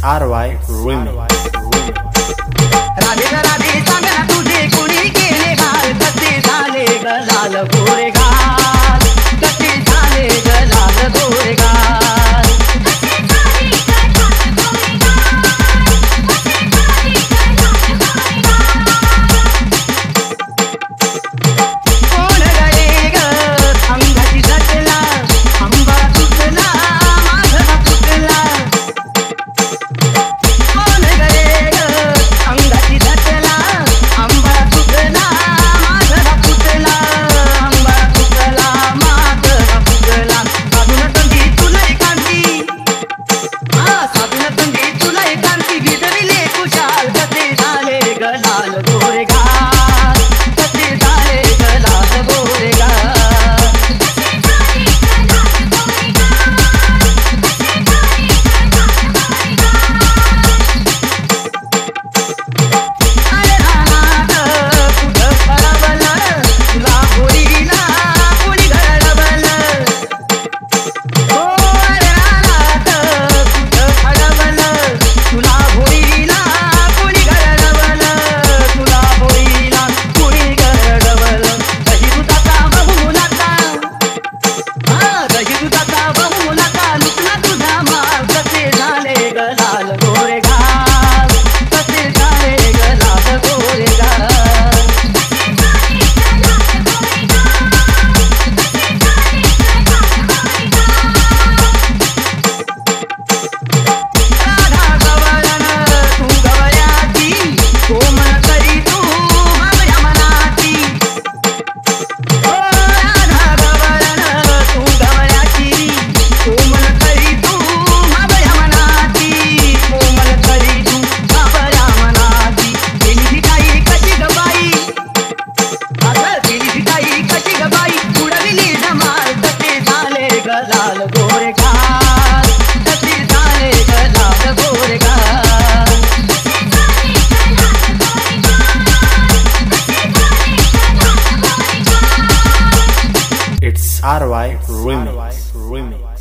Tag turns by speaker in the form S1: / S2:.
S1: RY Remix.
S2: Radhe Radhe सांग ना तुझे कुणी केले घाल कसे झाले ग लाल गोरे घाल कसे झाले ग लाल गोरे घाल कोण गळे ग अंगाची झटला आंबा तुटला माझा तुटला कोण गळे ग अंगाची झटला आंबा तुटला माझा तुटला आंबा तुटला माझा तुटला साधून तंदी तुला एकांती साधून तंदी तुला एकांती भिजविले कुशाल कसे झाले ग लाल गोरे घाल कसे झाले ग लाल गोरे घाल अरे रानात कुठं फळवलं तुला होळीला कोणी घडवलं हो अरे रानात कुठं फळवलं तुला होळीला कोणी घडवलं तुला होळीला कोणी घडवलं दही दुधाचा बहुमुलाचा दही दुधाचा बहुमुलाचा लुटला तुझा माल कसे झाले ग लाल गोरे घाल कसे झाले ग लाल गोरे घाल राधा गवळण तू गवळ्याची कोमल करी तू माझ्या मनाची ओ राधा गवळण तू गवळ्याची कोमल करी तू माझ्या मनाची कोमल करी तू माझ्या मनाची गेली भिकाई कशी ग बाई अगं गेली भिकाई कशी ग बाई उडविली धमाल कसे झाले ग लाल गोरे घाल कसे झाले ग लाल गोरे घाल
S1: It's RY Remix.